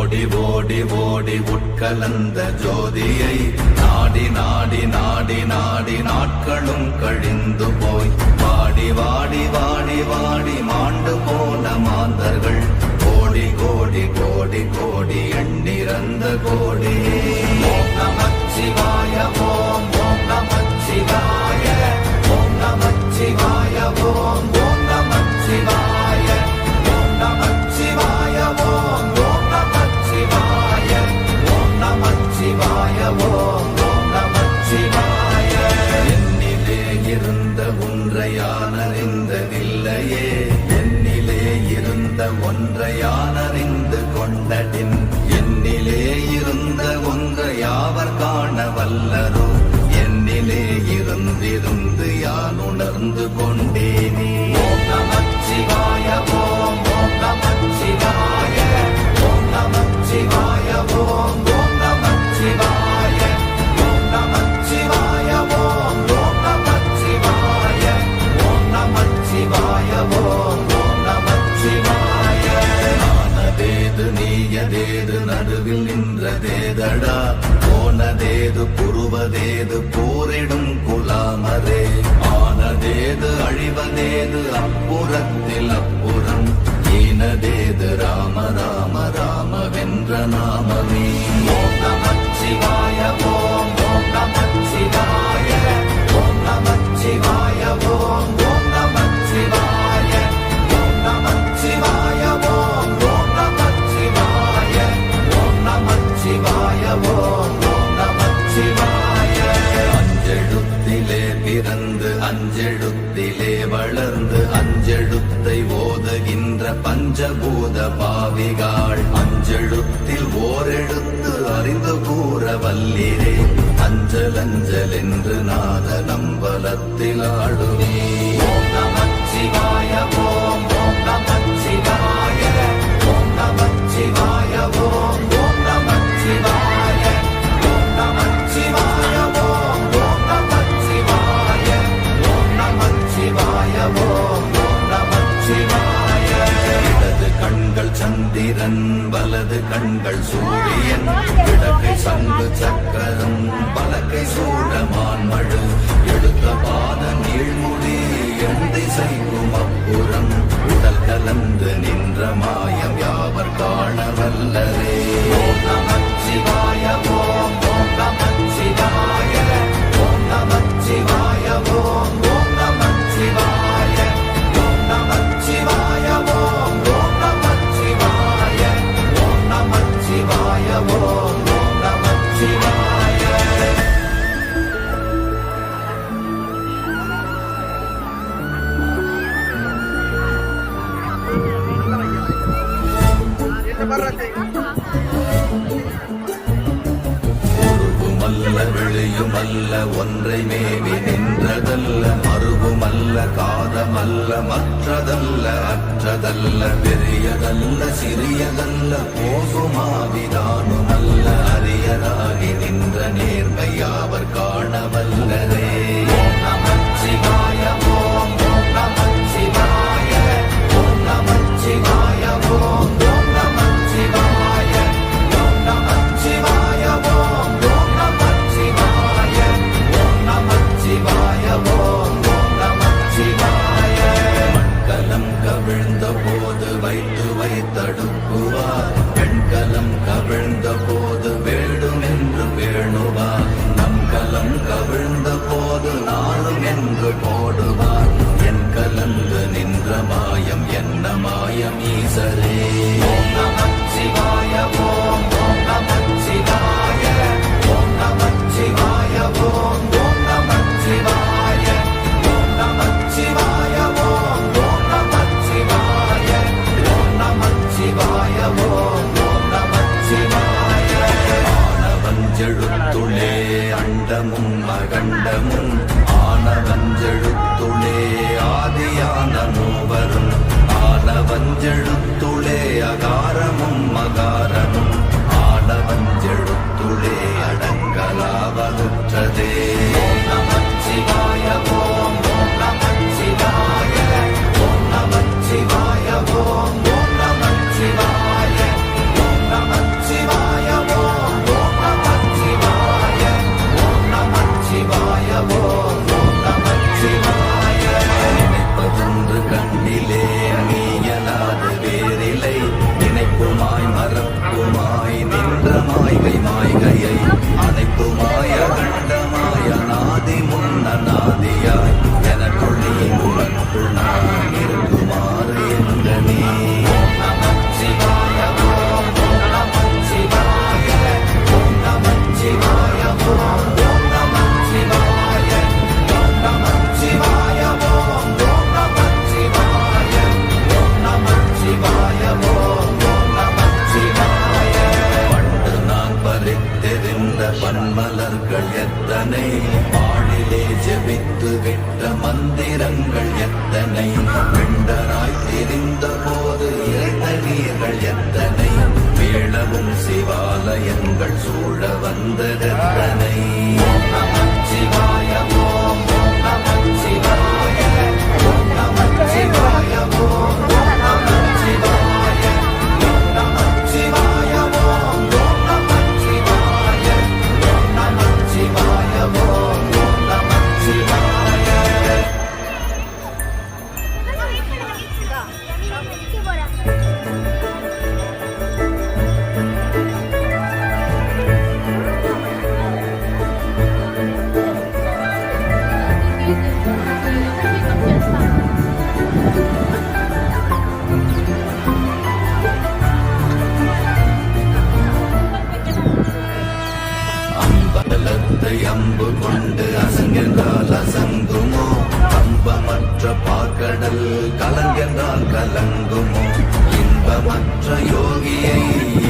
ஓடி ஓடி ஓடி உட்கலந்த ஜோதியை நாடி நாடி நாடி நாடி நாட்களும் கழிந்து போய் வாடி வாடி வாடி வாடி மாண்டு போன மாந்தர்கள் கோடி கோடி கோடி கோடி எண்ணிறந்த கோடி. ஓம் நமச்சிவாய ஓம் ஓம் நமச்சிவாய ஓம் நமச்சிவாய ஓம் ஓம் நமச்சிவாய ஓம் நமச்சிவாய ஓம் ஓம் நமச்சிவாய ஓம் நமச்சிவாய ஓம் ஓம் நமச்சிவாய. என்னிலே இருந்த ஒன்றை யான் அறிந்ததில்லையே, என்னிலே இருந்த ஒன்றை யான் அறிந்து கொண்டடின், என்னிலே இருந்த ஒன்றை யாவர் காண வல்லரோ, என்னிலே இருந்திருந்து யான் உணர்ந்து கொண்டேனே. ஓம் நமச்சிவாய ஓம் ஓம் நமச்சிவாய ஓம் நமச்சிவாய ஓம் ஓம் நமச்சிவாய ஓம் நமச்சிவாய ஓம் ஓம் நமச்சிவாய ஓம் நமச்சிவாய ஓம் ஓம் நமச்சிவாய. ஆனதேது நீயதேது நடுவில் நின்றதேதடா, போனதேது புருவதேது போரிடும் குலாமரே, ஆனதேது அழிவதேது அப்புறத்தில் அப்புறம், ஈனதேது ராம ராம ராம வென்ற நாமமே. ஓம் நமச்சிவாய ஓம் ஓம் நமச்சிவாய ஓம் நமச்சிவாய ஓம் ஓம் நமச்சிவாய ஓம் நமச்சிவாய ஓம் ஓம் நமச்சிவாய ஓம் நமச்சிவாய ஓம் ஓம் நமச்சிவாய. அஞ்செழுத்திலே பிறந்து அஞ்செழுத்திலே வளர்ந்து அஞ்செழுத்தை ஓதுகின்ற பஞ்சபூத பாவிகாள், அஞ்செழுத்தில் ஓரெழுத்து அறிந்து கூற வல்லிரே, அஞ்சல் அஞ்சல் என்று நாத நம்பலத்தில் ஆடுவே. ஓம் நமச்சிவாய ஓம் ஓம் நமச்சிவாய ஓம் நமச்சிவாய ஓம் ஓம் நமச்சிவாய ஓம் நமச்சிவாய ஓம் ஓம் நமச்சிவாய ஓம் நமச்சிவாய ஓம் ஓம் நமச்சிவாய. இடது கண்கள் சந்திரன் வலது கண்கள் சூரியன், இடக்கை சங்கு சக்கரம் பலக்கை சூழமான் மழு, எடுத்த பாத நீழ்முடி எண் திசைக்கும் அப்புறம், உடல் கலந்து நின்ற மாயம் யாவர் காண வல்லரே. ஓம் நமச்சிவாய ஓம் ஓம் நமச்சிவாய ஓம் நமச்சிவாய ஓம் ஓம் நமச்சிவாய ஓம் நமச்சிவாய ஓம் ஓம் நமச்சிவாய ஓம் நமச்சிவாய ஓம் ஓம் நமச்சிவாய. உருவுமல்ல வெளியுமல்ல ஒன்றை மேவி நின்றதல்ல, மறுவுமல்ல காதமல்ல மற்றதல்ல அற்றதல்ல, பெரியதல்ல சிறியதல்ல போகுமாவிதானுமல்ல, அரியராகி நின்ற நேர்மை யாவர் காண வல்லரே. ஓம் நமச்சிவாய ஓம் ஓம் நமச்சிவாய ஓம் நமச்சிவாய ஓம் ஓம் நமச்சிவாய ஓம் நமச்சிவாய ஓம் ஓம் நமச்சிவாய ஓம் நமச்சிவாய ஓம் ஓம் நமச்சிவாய. மண்கலம் கவிழ்ந்த போது வைத்து வைத்தடுக்குவார், பெண்கலம் கவிழ்ந்த போது வேண்டுமென்று வேணுவார், நம் கலம் கவிழ்ந்த போது நாளும் என்று போடுவார், என் கலந்து நின்ற மாயம் என்ன மாயம் ஈசரே. ஓம் நமச்சிவாய ஓம் ஓம் நமச்சிவாய ஓம் நமச்சிவாய ஓம் ஓம் நமச்சிவாய ஓம் நமச்சிவாய ஓம் ஓம் நமச்சிவாய ஓம் நமச்சிவாய ஓம் ஓம் நமச்சிவாய. ஆனவஞ்செழுத்துளே அண்டமும் அகண்டமும், ஆனவஞ்செழுத்துளே ஆதியான மூவரும், ஆனவஞ்செழுத்துளே அகாரமும் மகாரமும், ஆனவஞ்செழுத்துளே அடங்கலாவலுற்றதே. ஓம் நமச்சிவாய ஓம் ஓம் நமச்சிவாய ஓம் நமச்சிவாய ஓம் ஓம் நமச்சிவாய ஓம் நமச்சிவாய சிவாய ஓம் ஓம் நமச்சிவாய. நினைப்பதொன்று கண்ணிலே நீயலாது வேறில்லை, நினைப்புமாய் மறப்புமாய் நின்ற மாய்கை மாய்கையை அனைத்துமாய கண்டமாய நாதி முன்னாதியாய் எனக்குள் நீ உனக்குள் நான் இருக்குமாறு என்ற நீ. ஓம் நமச்சிவாய ஓம் ஓம் நமச்சிவாய ஓம் நமச்சிவாய ஓம் ஓம் நமச்சிவாய ஓம் நமச்சிவாய ஓம் ஓம் நமச்சிவாய ஓம் நமச்சிவாய ஓம் ஓம் நமச்சிவாய. பண்டு நான் பறித்தெறிந்த பன்மலர்கள் எத்தனை, பாடிலே ஜெபித்து விட்ட மந்திரங்கள் எத்தனை, வெண்டராய் தெரிந்த போது இறைந்த நீர்கள் எத்தனை, வேளவும் சிவாலயங்கள் சூழ வந்ததெத்தனை. ஓம் நமச்சிவாய ஓம் ஓம் நமச்சிவாய ஓம் நமச்சிவாய ஓம் ஓம் நமச்சிவாய ஓம் நமச்சிவாய ஓம் ஓம் நமச்சிவாய ஓம் நமச்சிவாய ஓம் ஓம் நமச்சிவாய. அம்பலத்தை அம்பு கொண்டு அசங்கென்றால் அசங்குமோ, கம்பமற்ற பாக்கடல் கலங்கென்றால் கலங்குமோ, இன்பமற்ற யோகியை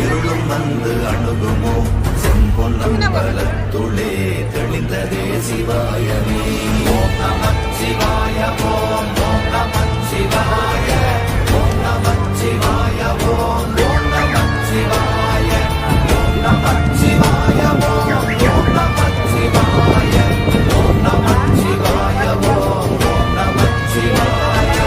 இருளும் வந்து அணுகுமோ, செம்பொன்னம்பலத்துளே தெளிந்ததே சிவாயமே. ஓம் நமச்சிவாய ஓம் ஓம் நமச்சிவாய ஓம் நமச்சிவாய ஓம் ஓம் நமச்சிவாய ஓம் நமச்சிவாய ஓம் ஓம் நமச்சிவாய ஓம் நமச்சிவாய ஓம் ஓம் நமச்சிவாய.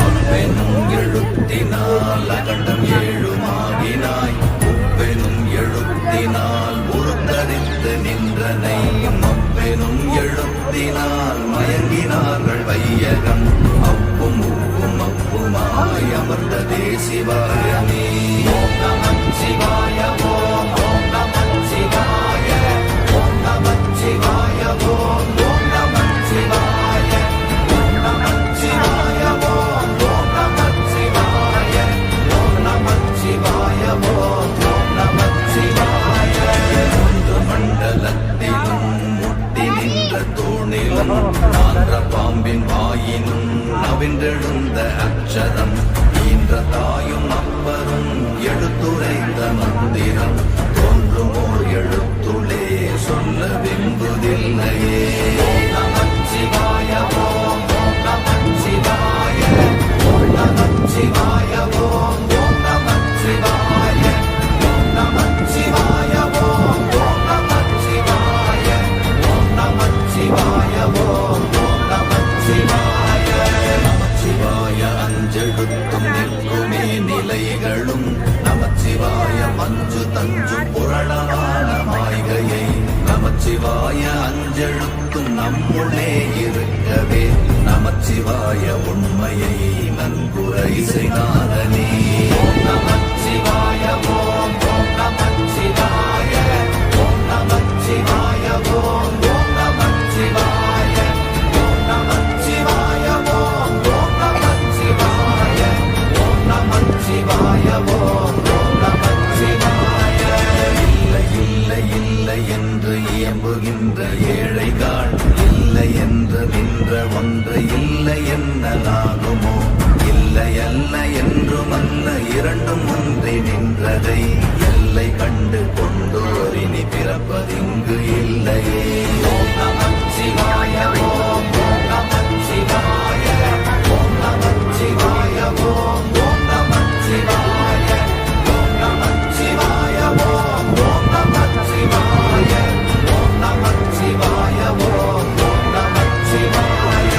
உப்பெனும் எழுத்தினால் அகண்டம் ஏழுமாகினாய், உப்பெனும் எழுத்தினால் உருத்தரித்து நின்றனை, மப்பெனும் எழுத்தினால் மயங்கினார்கள் வையகம், அப்பும் உப்பும் அப்புமாய் அமர்ந்ததே சிவாயமே. ஓம் நமச்சிவாய ஓம் ஓம் நமச்சிவாய ஓம் நமச்சிவாய ஓம் ஓம் நமச்சிவாய ஓம் நமச்சிவாய ஓம் ஓம் நமச்சிவாய ஓம் நமச்சிவாய ஓம் ஓம் நமச்சிவாய. ஒன்று மண்டலத்திலும் முட்டி நின்ற தூணிலும் நான்ற பாம்பின் வாயினும் நவின்றெழுந்த அச்சரம், ஈன்ற தாயும் அப்பரும் எடுத்துரைந்த மந்திரம், தோன்றுமோர் எழுத்துளே சொல்ல வெங்குதில்லையே. ஓம் நமச்சிவாய ஓம் ஓம் நமச்சிவாய ஓம் நமச்சிவாய ஓம் ஓம் நமச்சிவாய ஓம் நமச்சிவாய ஓம் ஓம் நமச்சிவாய ஓம் நமச்சிவாய ஓம் ஓம் நமச்சிவாய. நமச்சிவாய அஞ்செழுத்தும் நிற்குமே நிலைகளும், நமச்சிவாய மஞ்சு தஞ்சு புரணமான மாய்கையை, நமச்சிவாய அஞ்செழுத்தும் நம்முள்ளே இருக்கவே, நமச்சிவாய உண்மையை நன்குரை செய்தாதனே. ஓம் நமச்சிவாய ஓம் ஓம் நமச்சிவாய ஓம் நமச்சிவாய ஓம் ஓம் நமச்சிவாய ஓம் நமச்சிவாய ஓம் ஓம் நமச்சிவாய ஓம் நமச்சிவாய ஓம் ஓம் நமச்சிவாய. இல்லை இல்லை இல்லை என்று இயம்புகின்ற ஏழைகள், இல்லை என்று நின்ற ஒன்று இல்லை என்னலாகுமோ, இல்லை அல்ல என்றும் அல்ல இரண்டும் ஒன்றி நின்றதை, எல்லை கண்டு கொண்டோர் இனி பிறப்பதிங்கு இல்லையே. ஓம் நமச்சிவாய ஓம் ஓம் நமச்சிவாய ஓம் நமச்சிவாய ஓம் ஓம் நமச்சிவாய ஓம் நமச்சிவாய ஓம் ஓம் நமச்சிவாய ஓம் நமச்சிவாய ஓம் ஓம் நமச்சிவாய.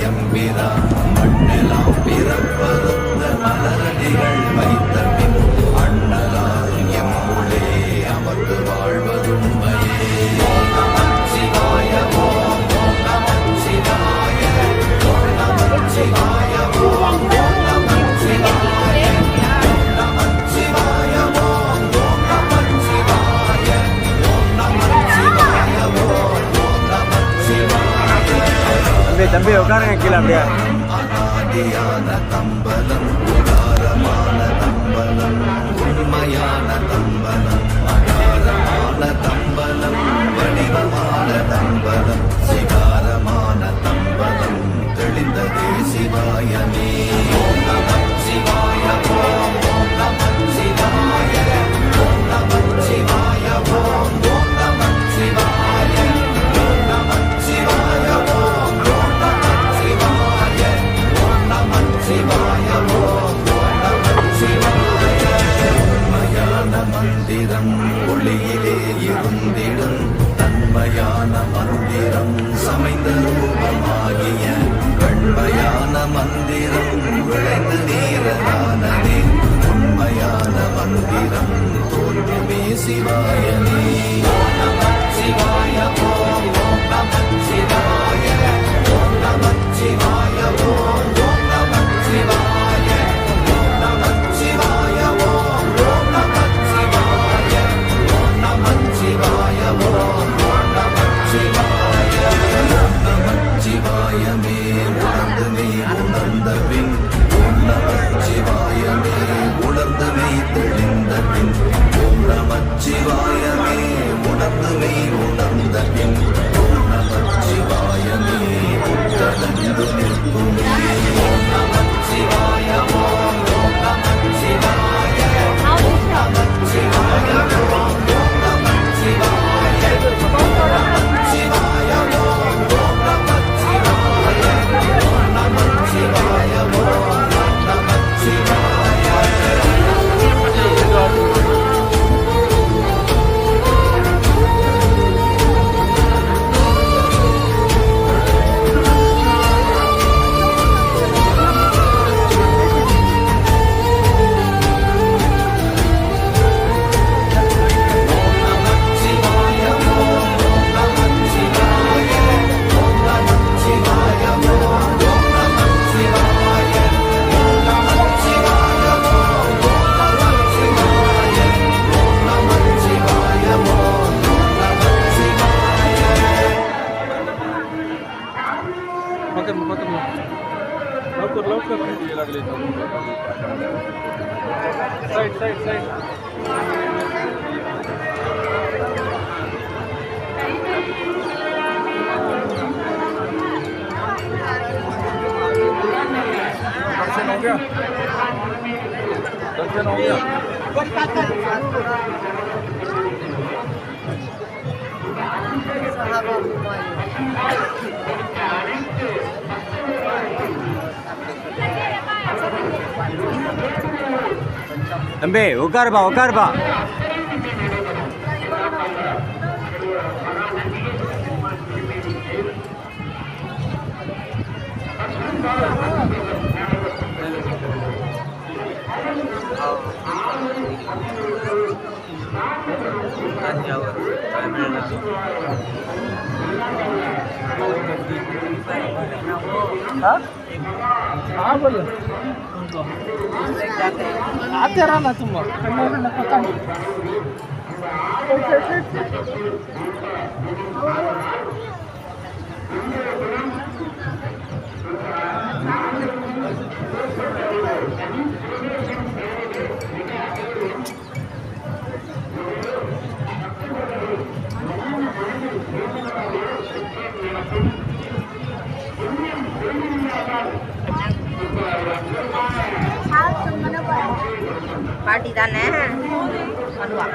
எம்பிரான் மண்ணெல்லாம் பிறப்பறுத்த மலரடிகள் வைத்த பின் அண்ணலார் எம்முளே அமர்ந்து வாழ்வதுண்மையே. ஓம் நமச்சிவாய ஓம் ஓம் நமச்சிவாய ஓம் நமச்சிவாய ஓம் ஓம் நமச்சிவாய ஓம் நமச்சிவாய ஓம் ஓம் நமச்சிவாய ஓம் நமச்சிவாய ஓம் ஓம் நமச்சிவாய. தம்பி உட்காருங்க கீழே அப்படியே. அநாதியான தம்பலம் உதாரமான தம்பலம் உண்மையான தம்பலம் அகாரமான தம்பலம் வடிவமான தம்பலம் சிகாரமான தம்பலம் தெளிந்ததே சிவாயமே. ஓம் நமச்சிவாய ஓம் ஓம் நமச்சிவாய ஓம் நமச்சிவாய ஓம் ஓம் நமச்சிவாய ஓம் நமச்சிவாய ஓம் ஓம் நமச்சிவாய ஓம் நமச்சிவாய ஓம் ஓம் நமச்சிவாய. உண்மையான மந்திரம் ஒளியிலே இருந்திடும் தன்மையான மந்திரம் சமைந்த ரூபமாகிய கண்மையான மந்திரம் விளைந்து நீரதானதே. உண்மையான மந்திரம் தோன்றுமே சிவாயனே. ஓம் நமச்சிவாய ஓம் ஓம் நமச்சிவாய ஓம் நமச்சிவாய ஓம் ஓம் நமச்சிவாய ஓம் நமச்சிவாய ஓம் ஓம் நமச்சிவாய ஓம் நமச்சிவாய ஓம் ஓம் நமச்சிவாய. ஓம் நமச்சிவாயமே உணர்ந்துமே உணர்ந்த பின் ஓம் நமச்சிவாயமே உணர்ந்துமே தெளிந்த பின் ஓம் நமச்சிவாயமே உணர்ந்துமே உணர்ந்த பின் ஓம் நமச்சிவாயமே உற்றடர்ந்து நிற்குமே. ஓம் நமச்சிவாய ஓம் ஓம் நமச்சிவாய ஓம் நமச்சிவாய ஓம் ஓம் நமச்சிவாய ஓம் நமச்சிவாய ஓம் ஓம் நமச்சிவாய ஓம் நமச்சிவாய ஓம் ஓம் நமச்சிவாய. लवकर लागले. Side side side. दर्शन हो गया. दर्शन हो गया. தம்பி உட்காருப்பா உட்காருப்பா. हाँ बोलो आते रहा ना तुम पता नहीं. பாட்டி தானே பண்ணுவா.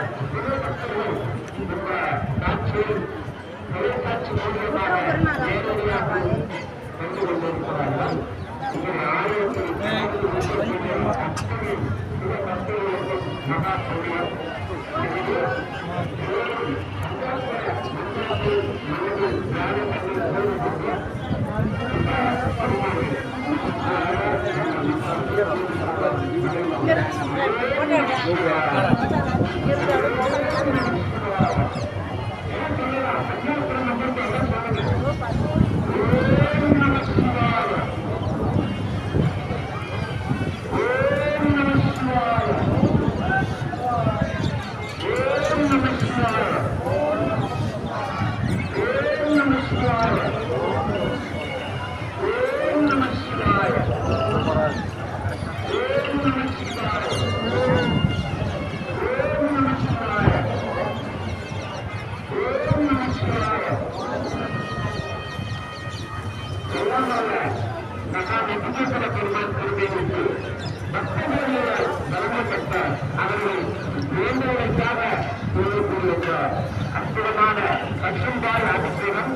அற்புதமான கட்டுப்பாடு அபிஷேகம்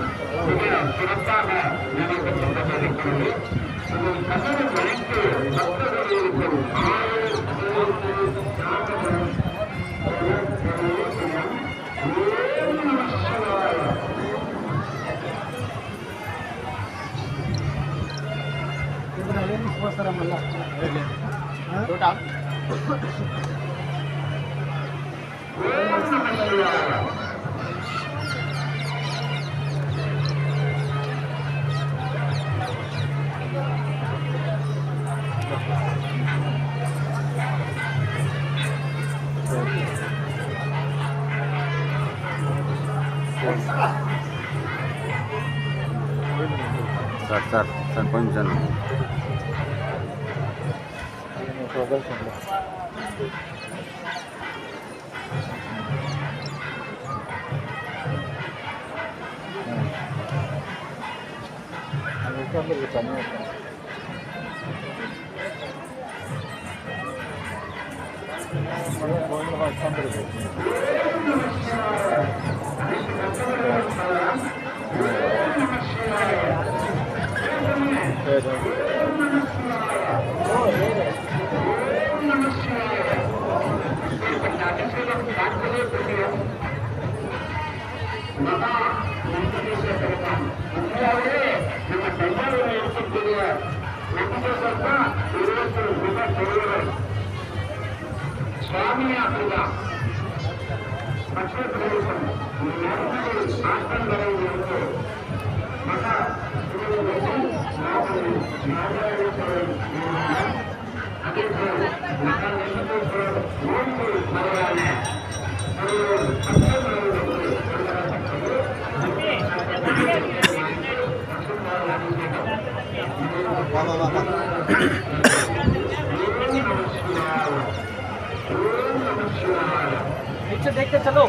மிக சிறப்பாக நடைபெற்று கட்டணம் அனைத்து பக்தர்களுக்கும் సార్ కొంచెం नीचे देख के चलो।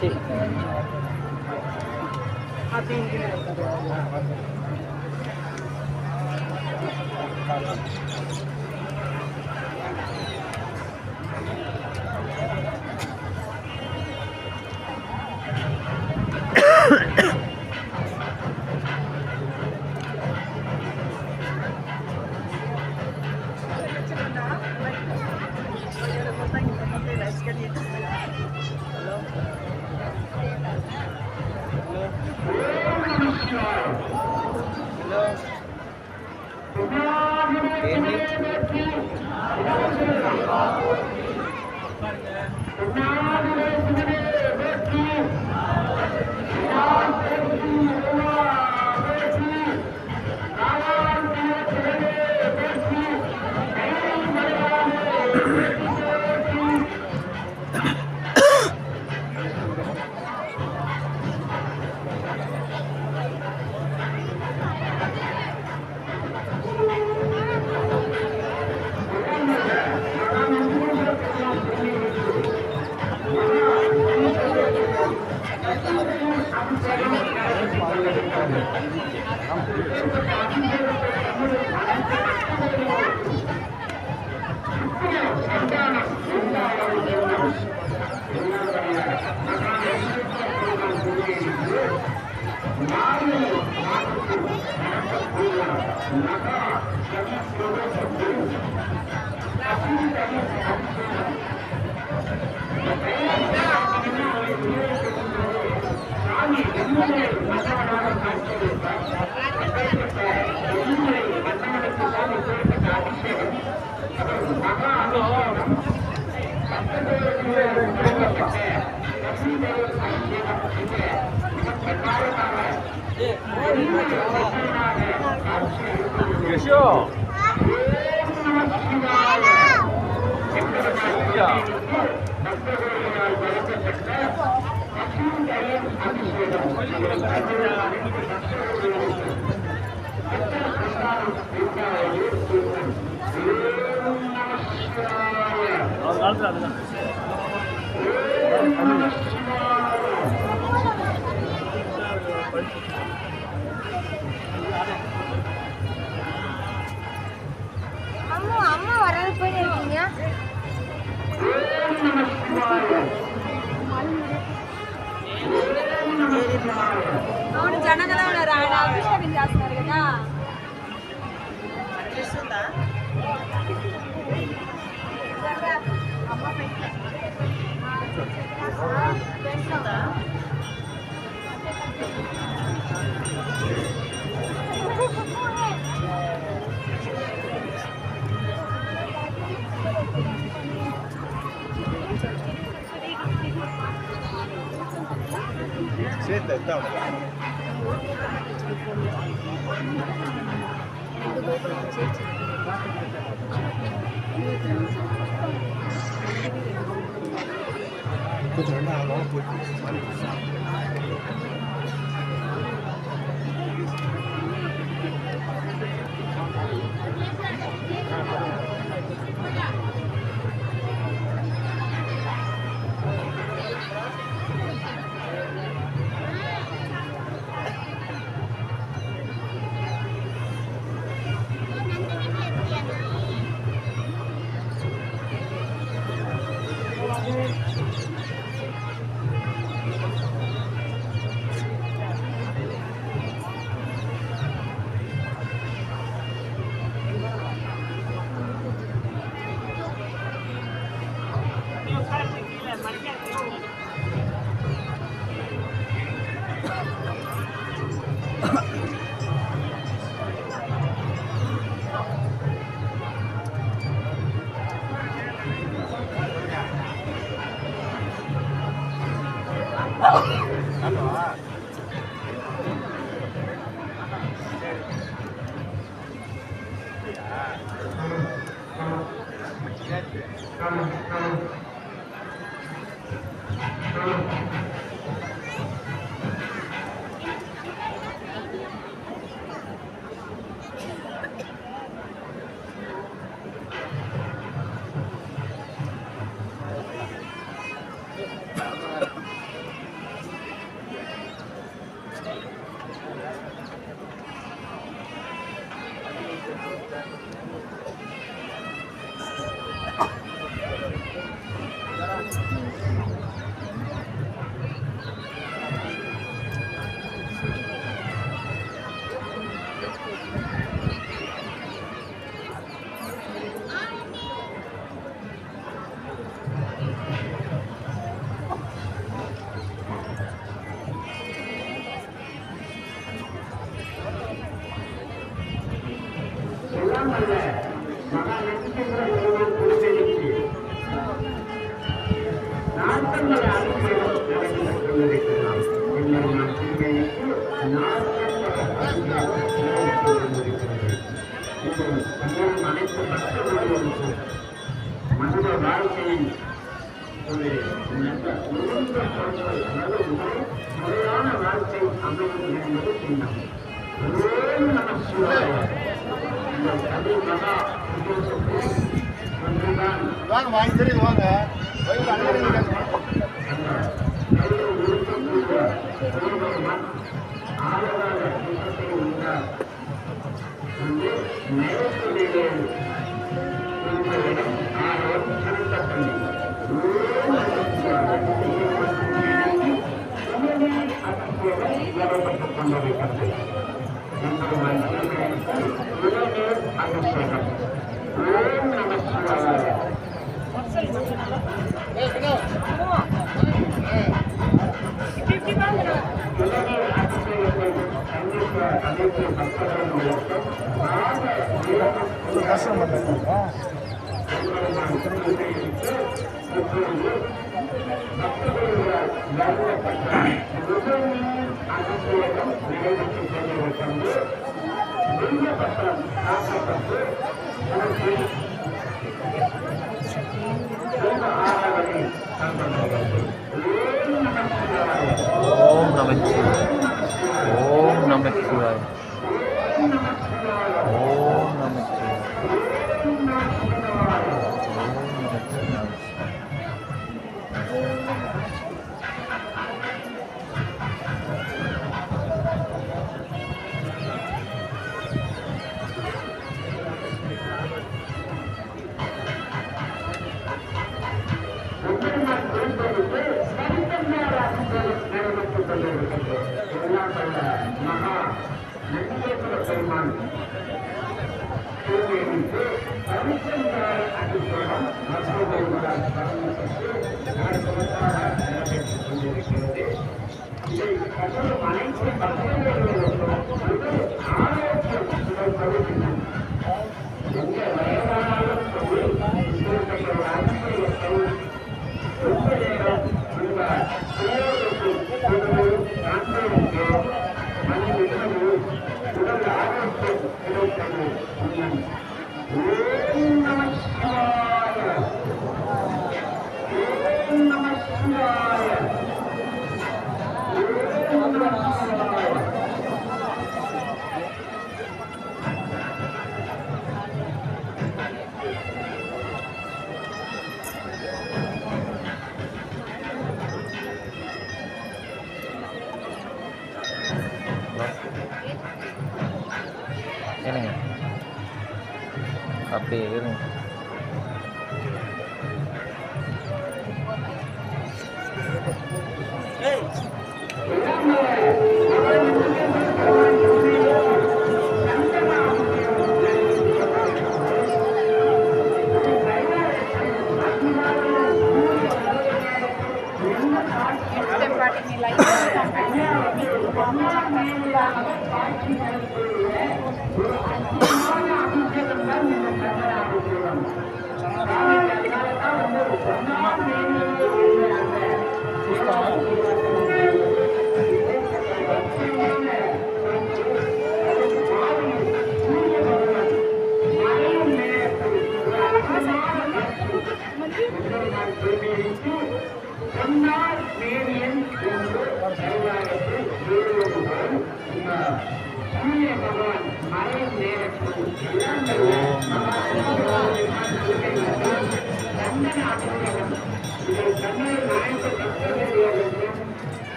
ठीक हाँ 3 किलो அம்மா அம்மா வராது போயிருக்கீங்க. అవును జనగణమన రాయన అభిషేకం చేస్తున్నారు కదా. అమ్మ పెట్టుకుందా மனித வாழ்க்கையின் ஒரு முறையான வாழ்க்கை அமையும் என்பது சின்னம். வாங்க வாங்கி தெரியும் வாங்க கஷ்டம் பண்ணுறீங்களா அபிஷேகம் நடைபெற்று கொண்டிருக்கிறது. பெரிய பட்டம் தாக்கப்பட்டு அதற்கு ஆராதனை நடத்தப்படுகிறது. ஓம் நமச்சிவாய. ஓம் நமச்சிவாய. ஓம் நமச்சிவாய. மகா நந்தியேஸ்வர பெருமான் திருமேனிக்கு பரிசந்தார அபிஷேகம் மசோதரால் பரமசித்து நடத்துவதாக நடைபெற்றுக் கொண்டிருக்கிறது. இதை கண்டரும் அனைத்து பக்தர்களுக்கும் ஆரோக்கியம் கிடைப்பது எந்த வயதானாலும் சரி இப்படிப்பட்ட ஒரு அன்புடைய ரொம்ப நேரம் இந்த உடல் ஆரோக்கியம் கிடைப்பது. ஓம் நம சிவாய. ஓம் நம சிவாய. ஓம் நம சிவாய. என்னங்க அப்படியே இருங்க.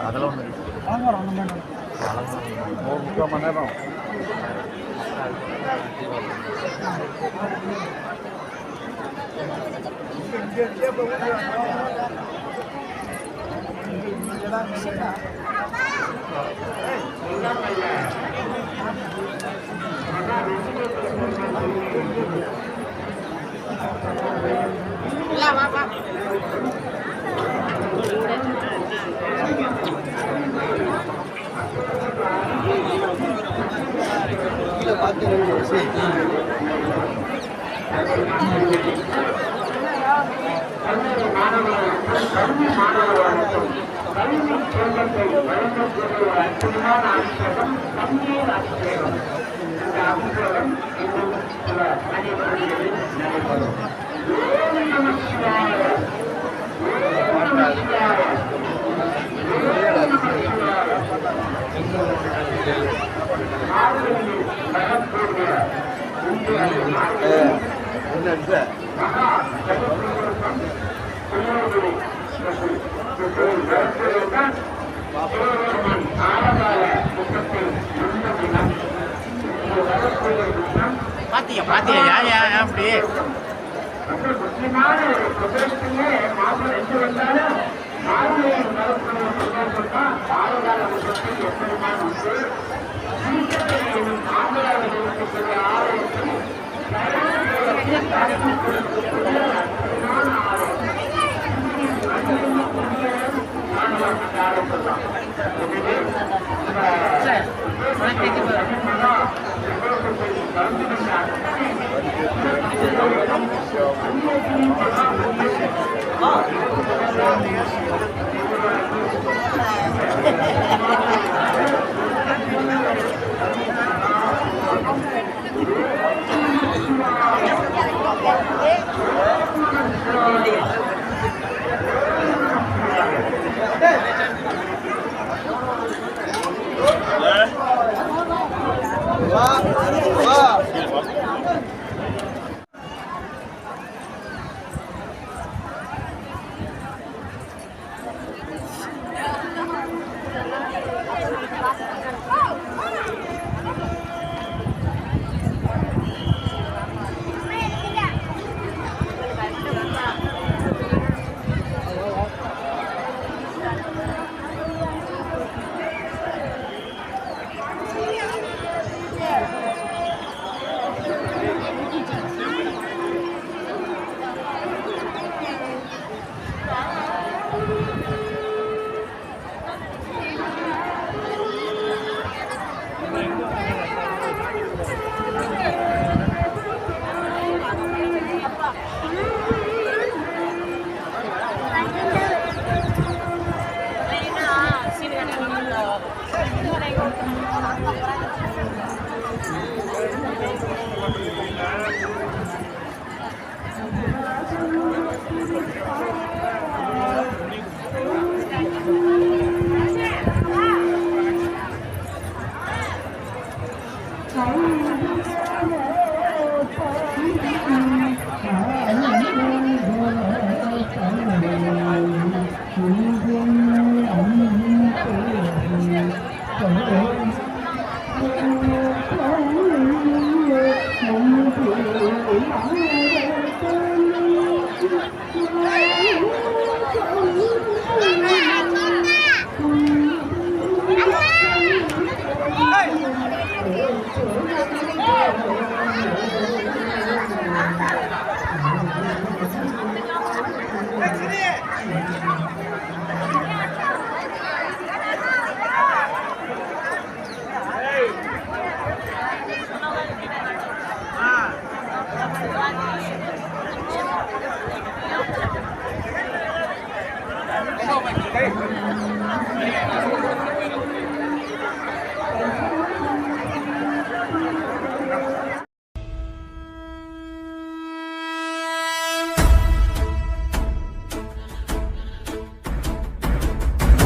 அதெல்லாம் ஒன்று ஒரு 3 மணி நேரம் பாத்தியா அப்படி முக்கியமான ஒரு பிரதேசத்திலே மாதம் 2 வந்தாலும் ஆறுமையை நடத்துவதற்கு ஆறுகால முகத்தில் எப்படிதான் உண்டு ஆந்திராவிற்கு ஆரோக்கியம் ஆரோக்கியம்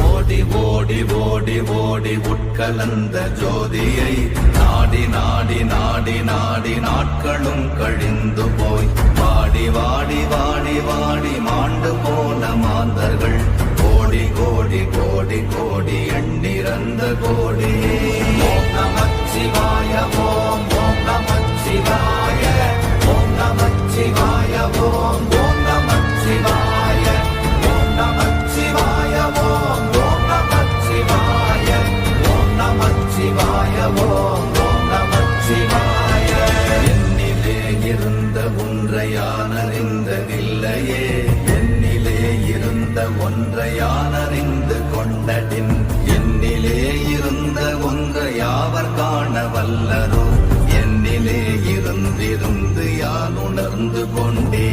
ஓடி ஓடி ஓடி ஓடி உட்கலந்த ஜோதியை நாடி நாடி நாடி நாடி நாட்களும் கழிந்து போய் வாடி வாடி வாடி வாடி மாண்டு போன மாந்தர்கள் கோடி கோடி கோடி கோடி எண்ணிறந்த கோடி ஓம் நமச்சிவாய ஓம் ஓம் நமச்சிவாய ஓம் நமச்சிவாய ஓம் ஓம் நமச்சிவாய ஓம் நமச்சிவாய ஓம் ஓம் நமச்சிவாய ஓம் நமச்சிவாய ஓம் ஓம் நமச்சிவாய என்னிலே இருந்த ஒன்றை யான் அறிந்ததில்லையே என்னிலே இருந்த ஒன்றை யான் அறிந்து கொண்டடின் என்னிலே இருந்த ஒன்றை யாவர் காண வல்லரோ என்னிலே இருந்திருந்து யான் உணர்ந்து கொண்டே